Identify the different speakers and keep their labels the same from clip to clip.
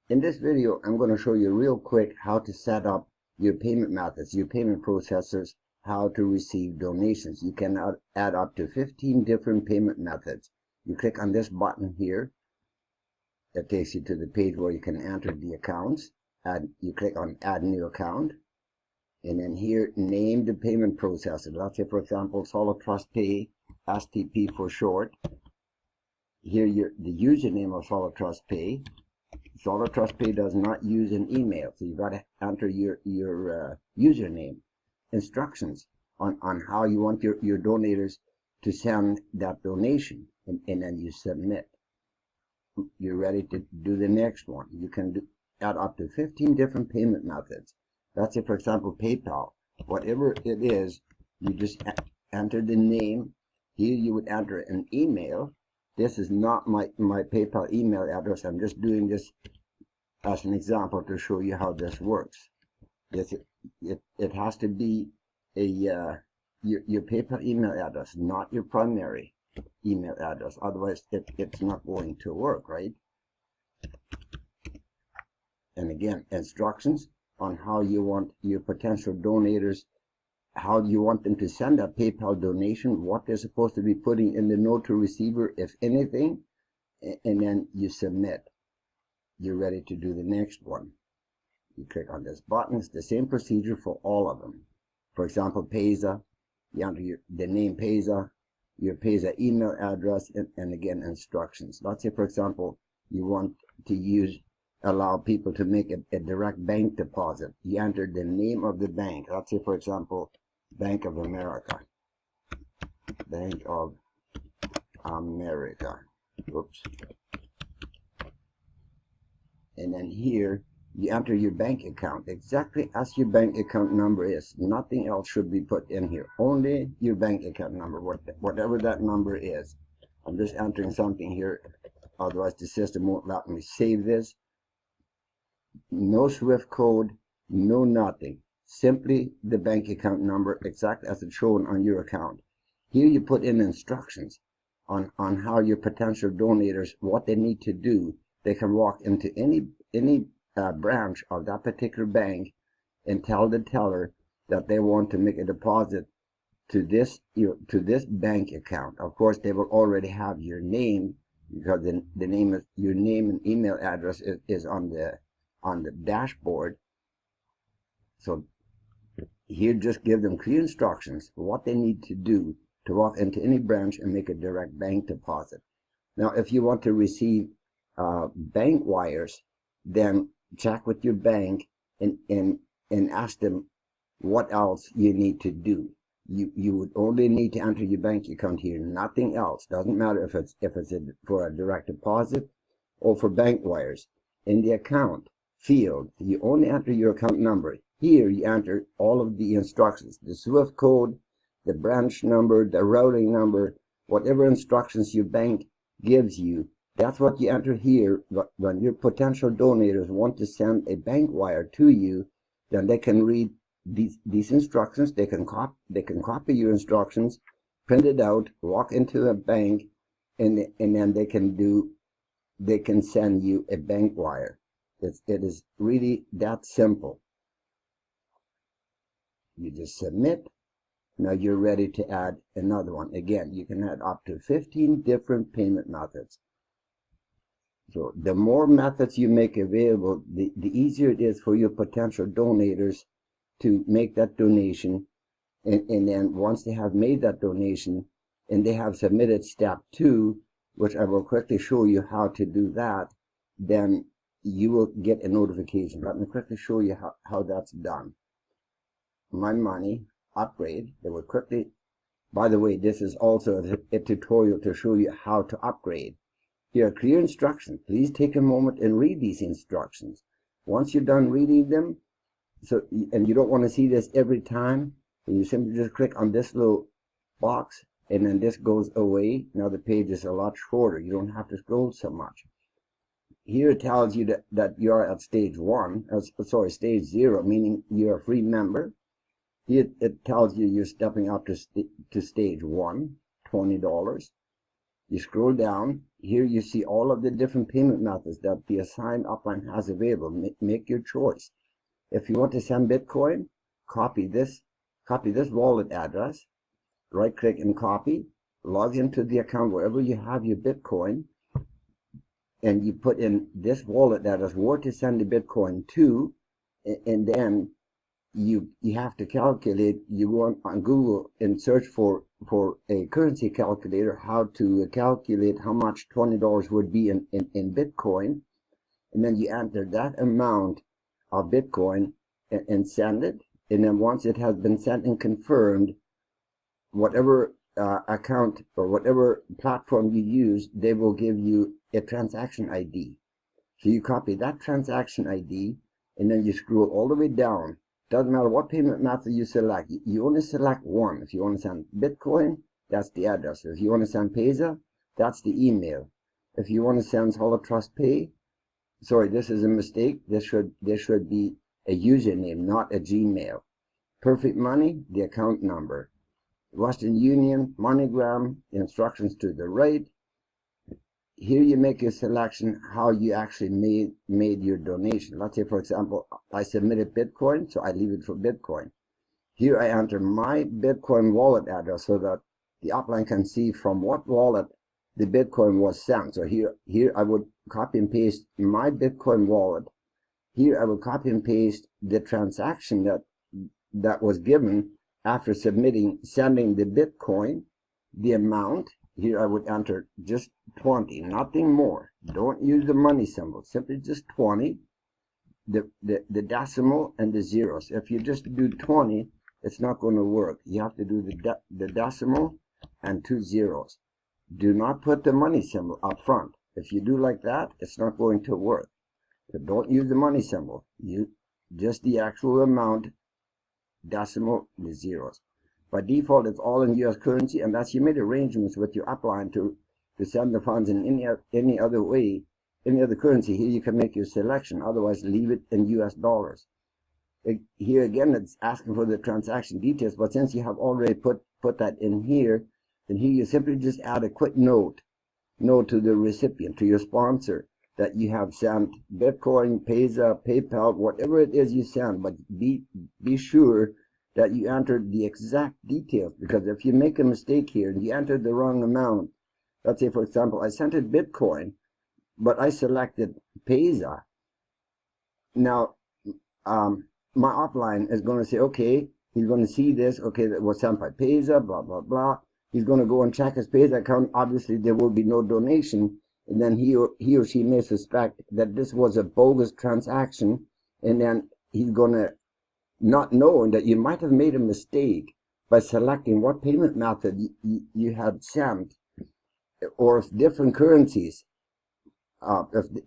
Speaker 1: In this video, I'm going to show you real quick how to set up your payment methods, your payment processors, how to receive donations. You can add up to 15 different payment methods. You click on this button here. It takes you to the page where you can enter the accounts. You click on Add New Account. And then here, name the payment processor. Let's say, for example, Solid Trust Pay, STP for short. Here, the username of Solid Trust Pay. Solid Trust Pay does not use an email, so you've got to enter your username. Instructions on how you want your donators to send that donation, and then you submit. You're ready to do the next one. You can add up to 15 different payment methods. Let's say, for example, PayPal. Whatever it is, you just enter the name. Here you would enter an email. This is not my PayPal email address. I'm just doing this as an example to show you how this works. It has to be your PayPal email address, not your primary email address. Otherwise, it's not going to work, right? And again, instructions on how you want your potential donators, how you want them to send a PayPal donation, what they're supposed to be putting in the note to receiver, if anything, and then you submit. You're ready to do the next one. You click on this button. It's the same procedure for all of them. For example, Payza, you enter the name Payza, your Payza email address, and again, instructions. Let's say, for example, you want to allow people to make a direct bank deposit. You enter the name of the bank. Let's say, for example, Bank of America. Bank of America. Oops. And then here, you enter your bank account exactly as your bank account number is. Nothing else should be put in here. Only your bank account number, whatever that number is. I'm just entering something here. Otherwise, the system won't let me save this. No SWIFT code, no nothing. Simply the bank account number, exactly as it's shown on your account. Here you put in instructions on how your potential donators, what they need to do. They can walk into any branch of that particular bank and tell the teller that they want to make a deposit to this bank account. Of course, they will already have your name, because the name is your name and email address is on the dashboard. So here, just give them clear instructions for what they need to do to walk into any branch and make a direct bank deposit. Now, if you want to receive bank wires, then check with your bank and ask them what else you need to do. You would only need to enter your bank account here, nothing else. Doesn't matter if it's for a direct deposit or for bank wires. In the account field, you only enter your account number. Here you enter all of the instructions, the SWIFT code, the branch number, the routing number, whatever instructions your bank gives you. That's what you enter here. When your potential donators want to send a bank wire to you, then they can read these instructions. They can copy your instructions, print it out, walk into a bank, and then they can send you a bank wire. It is really that simple. You just submit. Now you're ready to add another one. Again, you can add up to 15 different payment methods. So the more methods you make available, the easier it is for your potential donators to make that donation. And then once they have made that donation and they have submitted step 2, which I will quickly show you how to do that, then you will get a notification. Let me quickly show you how that's done. My Money, upgrade. They will quickly, by the way, this is also a tutorial to show you how to upgrade. Here are clear instructions. Please take a moment and read these instructions. Once you're done reading them, and you don't want to see this every time, you simply just click on this little box, and then this goes away. Now the page is a lot shorter. You don't have to scroll so much. Here it tells you that you're at stage 0, meaning you're a free member. Here it tells you you're stepping up to stage 1, $20. You scroll down. here you see all of the different payment methods that the assigned upline has available. Make your choice. If you want to send Bitcoin, copy this wallet address, right click and copy, log into the account wherever you have your Bitcoin, and you put in this wallet address where to send the Bitcoin to, and then you have to calculate. You go on Google and search for a currency calculator, how to calculate how much $20 would be in Bitcoin, and then you enter that amount of Bitcoin and send it. And then once it has been sent and confirmed, whatever account or whatever platform you use, they will give you a transaction ID. So you copy that transaction ID, and then you scroll all the way down. Doesn't matter what payment method you select. You only select one. If you want to send Bitcoin, that's the address. If you want to send Payza, that's the email. If you want to send Solid Trust Pay, sorry, this is a mistake. There should be a username, not a Gmail. Perfect Money, the account number. Western Union, MoneyGram, instructions to the right. Here you make a selection how you actually made your donation. Let's say, for example, I submitted Bitcoin, so I leave it for Bitcoin. Here I enter my Bitcoin wallet address so that the upline can see from what wallet the Bitcoin was sent. So here I would copy and paste my Bitcoin wallet. Here I would copy and paste the transaction that was given after sending the Bitcoin, the amount. Here I would enter just 20, nothing more. Don't use the money symbol, simply just 20, the decimal and the zeros. If you just do 20, it's not going to work. You have to do the decimal and 2 zeros. Do not put the money symbol up front. If you do like that, it's not going to work. So don't use the money symbol. Use just the actual amount, decimal, the zeros. By default, it's all in U.S. currency, and that's you made arrangements with your upline to send the funds in any other way, any other currency. Here you can make your selection. Otherwise, leave it in U.S. dollars. Here again, it's asking for the transaction details, but since you have already put that in here, then here you simply just add a quick note to the recipient, to your sponsor, that you have sent Bitcoin, Payza, PayPal, whatever it is you send, but be sure that you entered the exact details, because if you make a mistake here and you entered the wrong amount, let's say, for example, I sent it Bitcoin, but I selected Payza. Now, my upline is going to say, okay, he's going to see this, okay, that was sent by Payza, blah, blah, blah. He's going to go and check his Payza account. Obviously, there will be no donation, and then he or she may suspect that this was a bogus transaction, and then he's going to, not knowing that you might have made a mistake by selecting what payment method you had sent, or if different currencies,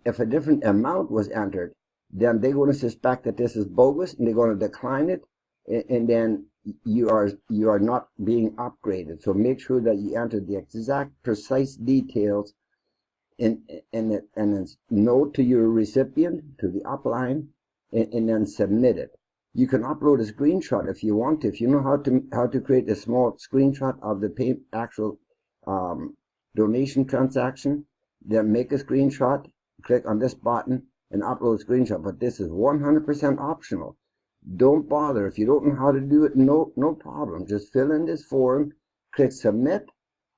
Speaker 1: if a different amount was entered, then they're going to suspect that this is bogus, and they're going to decline it, and then you are not being upgraded. So make sure that you enter the exact, precise details, and note to your recipient, to the upline, and then submit it. You can upload a screenshot if you want to. If you know how to create a small screenshot of the actual donation transaction, then make a screenshot, click on this button, and upload a screenshot. But this is 100% optional. Don't bother. If you don't know how to do it, no problem. Just fill in this form, click submit,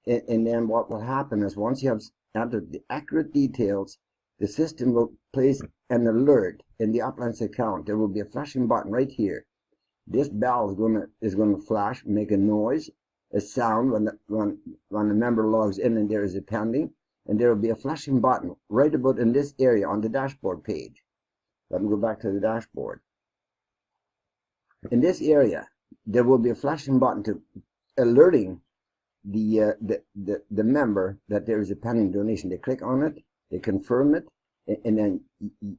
Speaker 1: and then what will happen is once you have entered the accurate details, the system will place an alert in the upline's account. There will be a flashing button right here. This bell is going to flash, make a noise, a sound when the member logs in and there is a pending, and there will be a flashing button right about in this area on the dashboard page. Let me go back to the dashboard. In this area, there will be a flashing button to alerting the member that there is a pending donation. They click on it, they confirm it, and then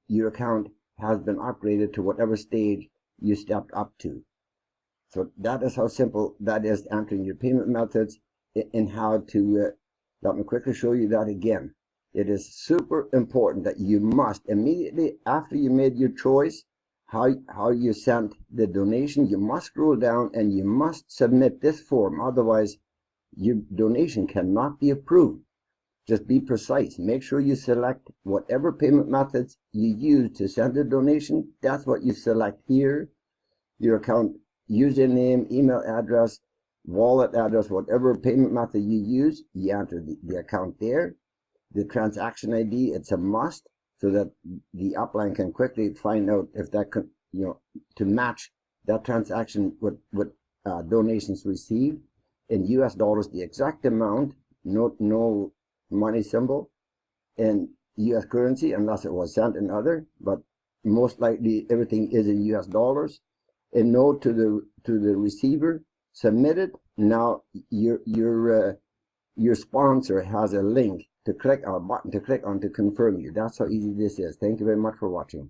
Speaker 1: your account has been upgraded to whatever stage you stepped up to. So that is how simple that is, entering your payment methods and how to, let me quickly show you that again. It is super important that you must, immediately after you made your choice, how you sent the donation, you must scroll down and you must submit this form. Otherwise, your donation cannot be approved. Just be precise. Make sure you select whatever payment methods you use to send a donation. That's what you select here. Your account username, email address, wallet address, whatever payment method you use, you enter the account there. The transaction ID, it's a must, so that the upline can quickly find out if that could, to match that transaction with donations received. In US dollars, the exact amount, no money symbol. In US currency, unless it was sent in other, but most likely everything is in US dollars. And note to the receiver, submitted. Now your sponsor has a link to click, or a button to click on, to confirm you. That's how easy this is. Thank you very much for watching.